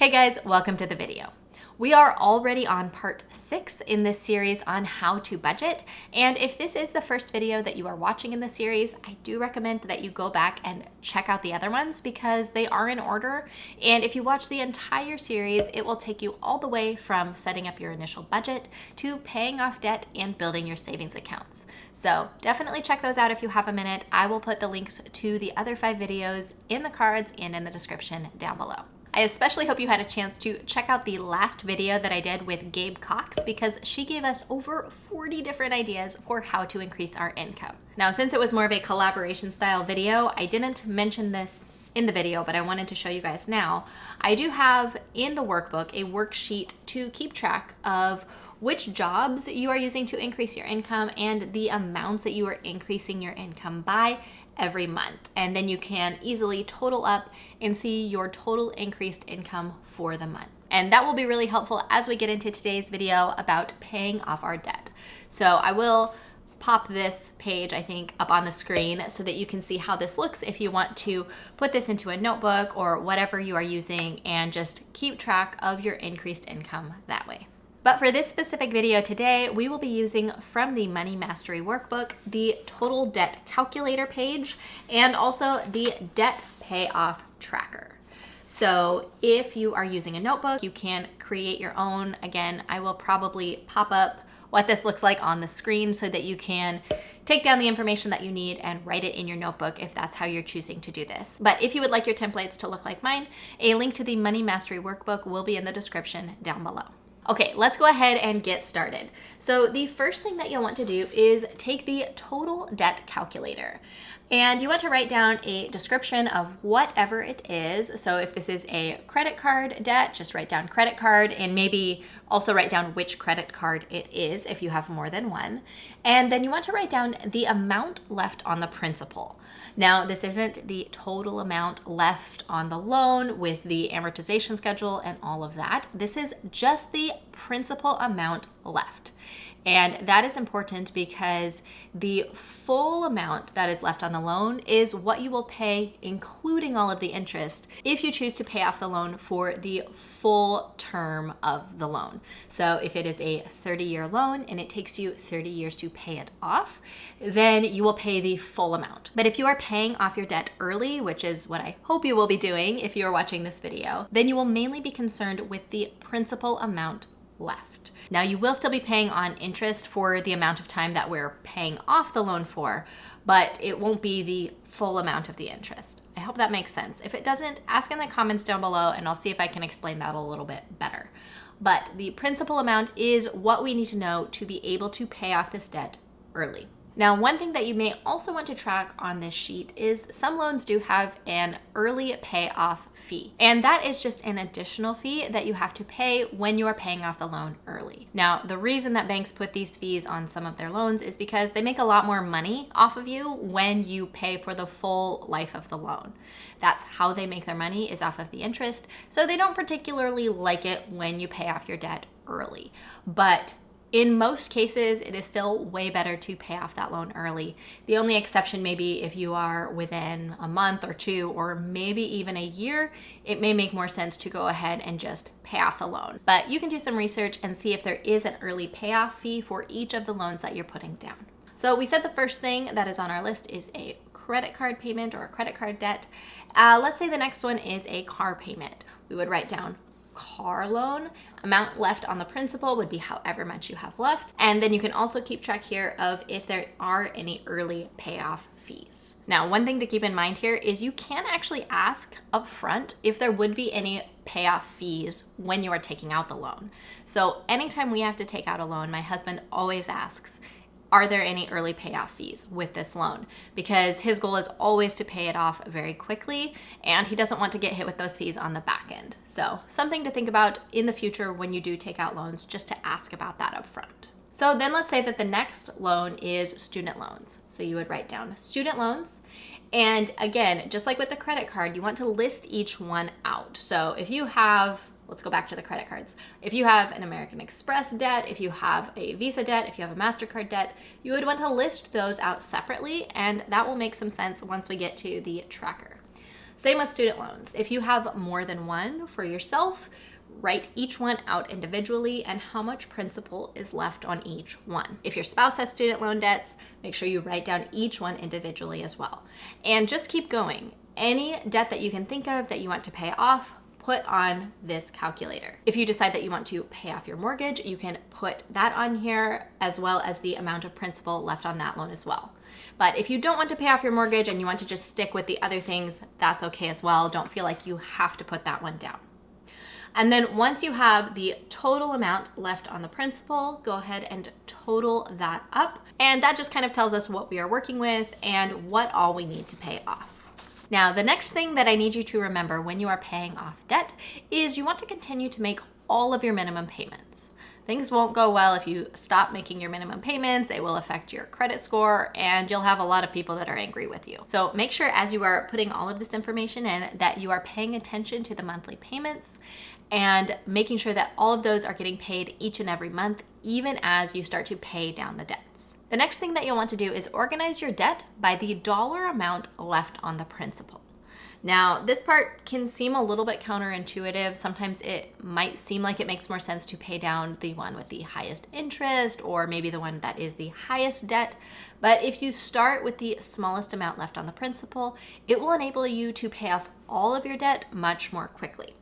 Hey guys, welcome to the video. We are already on part 6 in this series on how to budget, and if this is the first video that you are watching in the series, I do recommend that you go back and check out the other ones because they are in order, and if you watch the entire series, it will take you all the way from setting up your initial budget to paying off debt and building your savings accounts. So definitely check those out if you have a minute. I will put the links to the other 5 videos in the cards and in the description down below. I especially hope you had a chance to check out the last video that I did with Gabe Cox because she gave us over 40 different ideas for how to increase our income. Now, since it was more of a collaboration style video, I didn't mention this in the video, but I wanted to show you guys now. I do have in the workbook a worksheet to keep track of which jobs you are using to increase your income and the amounts that you are increasing your income by every month. And then you can easily total up and see your total increased income for the month. And that will be really helpful as we get into today's video about paying off our debt. So I will pop this page, I think, up on the screen so that you can see how this looks if you want to put this into a notebook or whatever you are using and just keep track of your increased income that way. But for this specific video today, we will be using from the Money Mastery Workbook, the Total Debt Calculator page, and also the Debt Payoff Tracker. So if you are using a notebook, you can create your own. Again, I will probably pop up what this looks like on the screen so that you can take down the information that you need and write it in your notebook if that's how you're choosing to do this. But if you would like your templates to look like mine, a link to the Money Mastery Workbook will be in the description down below. Okay, let's go ahead and get started. So the first thing that you'll want to do is take the total debt calculator. And you want to write down a description of whatever it is. So if this is a credit card debt, just write down credit card and maybe also write down which credit card it is if you have more than one. And then you want to write down the amount left on the principal. Now, this isn't the total amount left on the loan with the amortization schedule and all of that. This is just the principal amount left. And that is important because the full amount that is left on the loan is what you will pay, including all of the interest, if you choose to pay off the loan for the full term of the loan. So if it is a 30-year loan and it takes you 30 years to pay it off, then you will pay the full amount. But if you are paying off your debt early, which is what I hope you will be doing if you are watching this video, then you will mainly be concerned with the principal amount left. Now, you will still be paying on interest for the amount of time that we're paying off the loan for, but it won't be the full amount of the interest. I hope that makes sense. If it doesn't, ask in the comments down below and I'll see if I can explain that a little bit better. But the principal amount is what we need to know to be able to pay off this debt early. Now, one thing that you may also want to track on this sheet is some loans do have an early payoff fee. And that is just an additional fee that you have to pay when you are paying off the loan early. Now, the reason that banks put these fees on some of their loans is because they make a lot more money off of you when you pay for the full life of the loan. That's how they make their money, is off of the interest. So they don't particularly like it when you pay off your debt early. But in most cases, it is still way better to pay off that loan early. The only exception may be if you are within a month or two, or maybe even a year, it may make more sense to go ahead and just pay off the loan. But you can do some research and see if there is an early payoff fee for each of the loans that you're putting down. So we said the first thing that is on our list is a credit card payment or a credit card debt. Let's say the next one is a car payment. We would write down car loan. Amount left on the principal would be however much you have left. And then you can also keep track here of if there are any early payoff fees. Now, one thing to keep in mind here is you can actually ask upfront if there would be any payoff fees when you are taking out the loan. So anytime we have to take out a loan, my husband always asks, are there any early payoff fees with this loan? Because his goal is always to pay it off very quickly, and he doesn't want to get hit with those fees on the back end. So something to think about in the future when you do take out loans, just to ask about that up front. So then let's say that the next loan is student loans. So you would write down student loans. And again, just like with the credit card, you want to list each one out. So if you have, let's go back to the credit cards. If you have an American Express debt, if you have a Visa debt, if you have a MasterCard debt, you would want to list those out separately, and that will make some sense once we get to the tracker. Same with student loans. If you have more than one for yourself, write each one out individually and how much principal is left on each one. If your spouse has student loan debts, make sure you write down each one individually as well. And just keep going. Any debt that you can think of that you want to pay off, put on this calculator. If you decide that you want to pay off your mortgage, you can put that on here as well as the amount of principal left on that loan as well. But if you don't want to pay off your mortgage and you want to just stick with the other things, that's okay as well. Don't feel like you have to put that one down. And then once you have the total amount left on the principal, go ahead and total that up. And that just kind of tells us what we are working with and what all we need to pay off. Now, the next thing that I need you to remember when you are paying off debt is you want to continue to make all of your minimum payments. Things won't go well if you stop making your minimum payments. It will affect your credit score and you'll have a lot of people that are angry with you. So make sure as you are putting all of this information in that you are paying attention to the monthly payments and making sure that all of those are getting paid each and every month, even as you start to pay down the debts. The next thing that you'll want to do is organize your debt by the dollar amount left on the principal. Now, this part can seem a little bit counterintuitive. Sometimes it might seem like it makes more sense to pay down the one with the highest interest or maybe the one that is the highest debt. But if you start with the smallest amount left on the principal, it will enable you to pay off all of your debt much more quickly.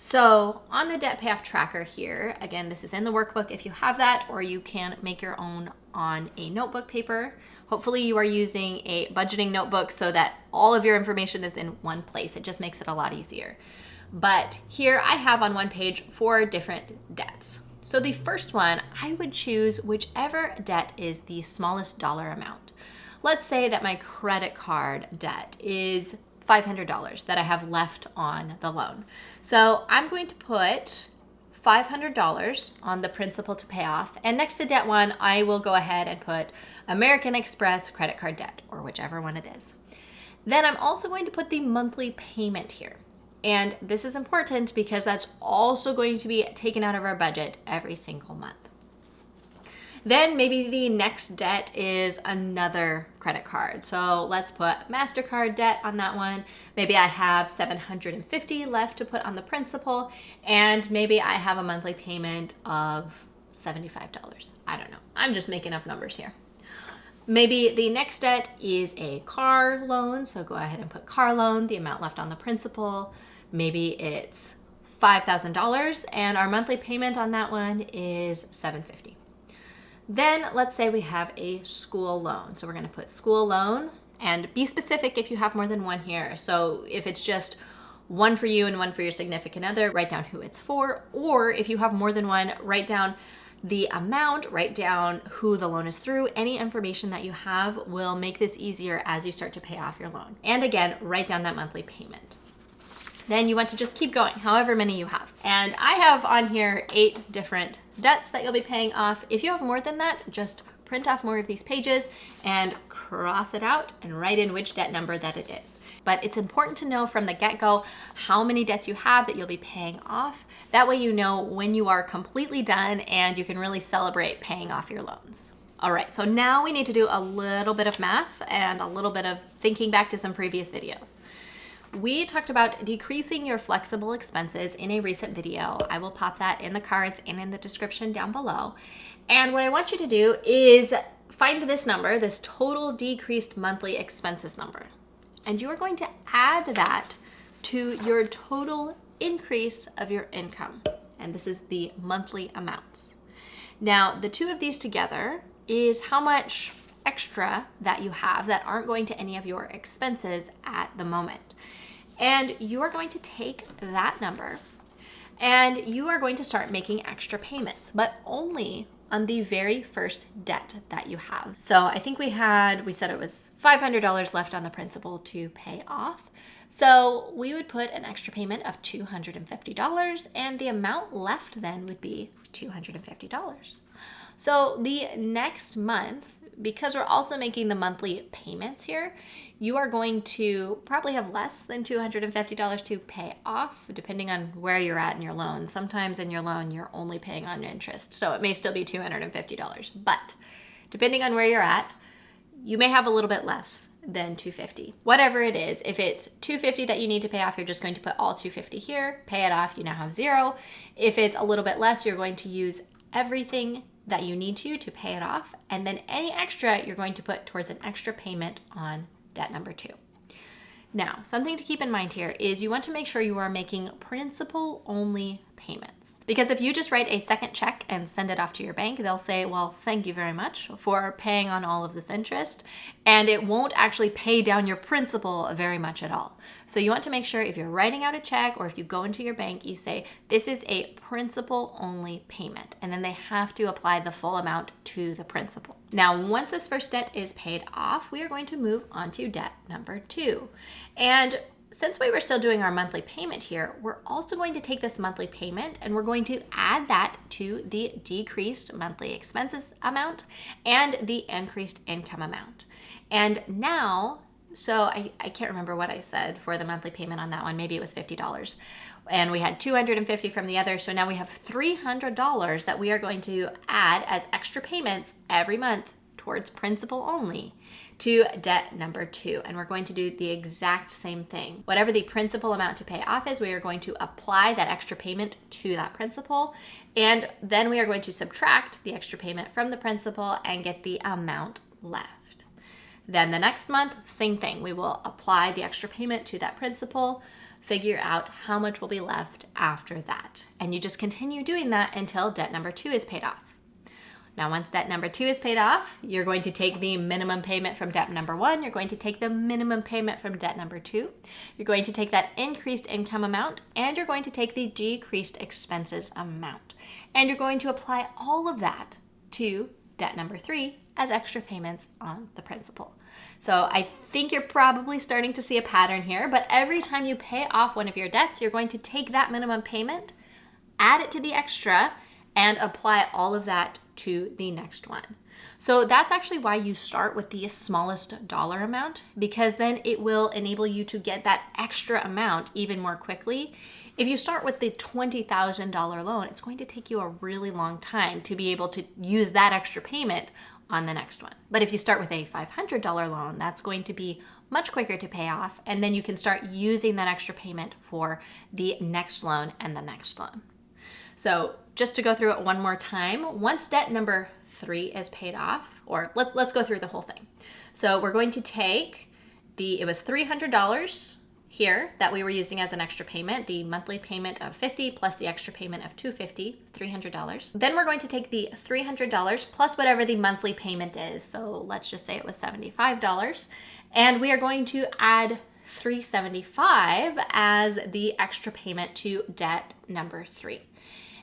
So on the debt payoff tracker here, again, this is in the workbook if you have that, or you can make your own on a notebook paper. Hopefully you are using a budgeting notebook so that all of your information is in one place. It just makes it a lot easier. But here I have on one page 4 different debts. So the first one, I would choose whichever debt is the smallest dollar amount. Let's say that my credit card debt is $500 that I have left on the loan. So I'm going to put $500 on the principal to pay off. And next to debt 1, I will go ahead and put American Express credit card debt, or whichever one it is. Then I'm also going to put the monthly payment here. And this is important because that's also going to be taken out of our budget every single month. Then maybe the next debt is another credit card. So let's put MasterCard debt on that one. Maybe I have $750 left to put on the principal, and maybe I have a monthly payment of $75. I don't know. I'm just making up numbers here. Maybe the next debt is a car loan. So go ahead and put car loan, the amount left on the principal. Maybe it's $5,000 and our monthly payment on that one is $750. Then let's say we have a school loan. So we're going to put school loan, and be specific if you have more than one here. So if it's just one for you and one for your significant other, write down who it's for. Or if you have more than one, write down the amount, write down who the loan is through. Any information that you have will make this easier as you start to pay off your loan. And again, write down that monthly payment. Then you want to just keep going, however many you have. And I have on here 8 different debts that you'll be paying off. If you have more than that, just print off more of these pages and cross it out and write in which debt number that it is. But it's important to know from the get-go how many debts you have that you'll be paying off. That way you know when you are completely done and you can really celebrate paying off your loans. All right, so now we need to do a little bit of math and a little bit of thinking back to some previous videos. We talked about decreasing your flexible expenses in a recent video. I will pop that in the cards and in the description down below. And what I want you to do is find this number, this total decreased monthly expenses number. And you are going to add that to your total increase of your income. And this is the monthly amounts. Now, the two of these together is how much extra that you have that aren't going to any of your expenses at the moment. And you are going to take that number and you are going to start making extra payments, but only on the very first debt that you have. So I think we said it was $500 left on the principal to pay off. So we would put an extra payment of $250 and the amount left then would be $250. So the next month, because we're also making the monthly payments here, you are going to probably have less than $250 to pay off, depending on where you're at in your loan. Sometimes in your loan, you're only paying on interest, so it may still be $250. But depending on where you're at, you may have a little bit less then $250. Whatever it is, if it's $250 that you need to pay off, you're just going to put all $250 here, pay it off, you now have $0. If it's a little bit less, you're going to use everything that you need to pay it off, and then any extra you're going to put towards an extra payment on debt number 2. Now, something to keep in mind here is you want to make sure you are making principal-only payments. Because if you just write a second check and send it off to your bank, they'll say, well, thank you very much for paying on all of this interest, and it won't actually pay down your principal very much at all. So you want to make sure if you're writing out a check or if you go into your bank, you say, this is a principal-only payment, and then they have to apply the full amount to the principal. Now, once this first debt is paid off, we are going to move on to debt number 2. And since we were still doing our monthly payment here, we're also going to take this monthly payment and we're going to add that to the decreased monthly expenses amount and the increased income amount. And now, so I can't remember what I said for the monthly payment on that one. Maybe it was $50. And we had $250 from the other. So now we have $300 that we are going to add as extra payments every month towards principal only to debt number 2. And we're going to do the exact same thing. Whatever the principal amount to pay off is, we are going to apply that extra payment to that principal. And then we are going to subtract the extra payment from the principal and get the amount left. Then the next month, same thing. We will apply the extra payment to that principal, figure out how much will be left after that. And you just continue doing that until debt number 2 is paid off. Now, once debt number 2 is paid off, you're going to take the minimum payment from debt number 1. You're going to take the minimum payment from debt number 2. You're going to take that increased income amount, and you're going to take the decreased expenses amount. And you're going to apply all of that to debt number 3 as extra payments on the principal. So I think you're probably starting to see a pattern here, but every time you pay off one of your debts, you're going to take that minimum payment, add it to the extra, and apply all of that to the next one. So that's actually why you start with the smallest dollar amount, because then it will enable you to get that extra amount even more quickly. If you start with the $20,000 loan, it's going to take you a really long time to be able to use that extra payment on the next one. But if you start with a $500 loan, that's going to be much quicker to pay off, and then you can start using that extra payment for the next loan and the next loan. So just to go through it one more time, once debt number 3 is paid off, or let's go through the whole thing. So we're going to take it was $300 here that we were using as an extra payment, the monthly payment of $50 plus the extra payment of $250, $300. Then we're going to take the $300 plus whatever the monthly payment is. So let's just say it was $75. And we are going to add $375 as the extra payment to debt number 3.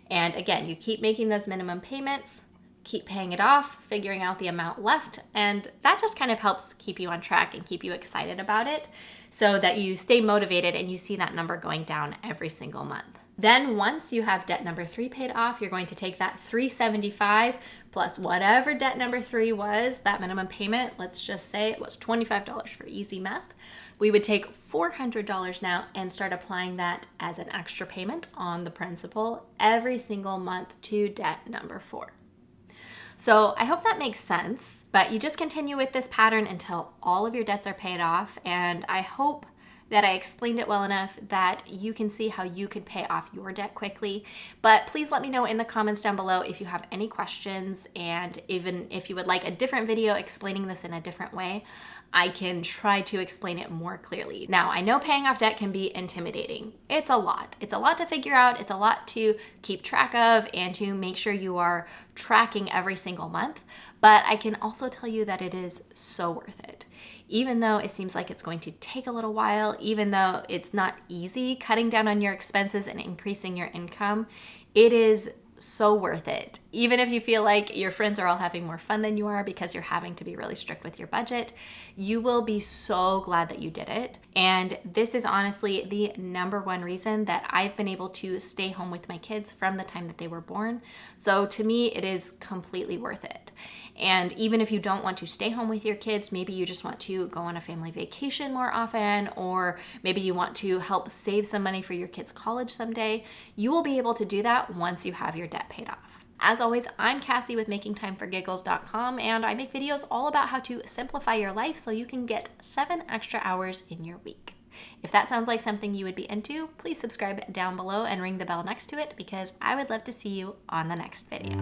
And again, you keep making those minimum payments, keep paying it off, figuring out the amount left, and that just kind of helps keep you on track and keep you excited about it so that you stay motivated and you see that number going down every single month. Then once you have debt number 3 paid off, you're going to take that $375 plus whatever debt number 3 was, that minimum payment, let's just say it was $25 for easy math. We would take $400 now and start applying that as an extra payment on the principal every single month to debt number 4. So I hope that makes sense, but you just continue with this pattern until all of your debts are paid off, and I hope that I explained it well enough that you can see how you could pay off your debt quickly. But please let me know in the comments down below if you have any questions, and even if you would like a different video explaining this in a different way, I can try to explain it more clearly. Now, I know paying off debt can be intimidating. It's a lot. It's a lot to figure out. It's a lot to keep track of and to make sure you are tracking every single month. But I can also tell you that it is so worth it. Even though it seems like it's going to take a little while, even though it's not easy cutting down on your expenses and increasing your income, it is so worth it. Even if you feel like your friends are all having more fun than you are because you're having to be really strict with your budget, you will be so glad that you did it. And this is honestly the number one reason that I've been able to stay home with my kids from the time that they were born. So to me, it is completely worth it. And even if you don't want to stay home with your kids, maybe you just want to go on a family vacation more often, or maybe you want to help save some money for your kids' college someday, you will be able to do that once you have your debt paid off. As always, I'm Kassy with makingtimeforgiggles.com, and I make videos all about how to simplify your life so you can get 7 extra hours in your week. If that sounds like something you would be into, please subscribe down below and ring the bell next to it, because I would love to see you on the next video.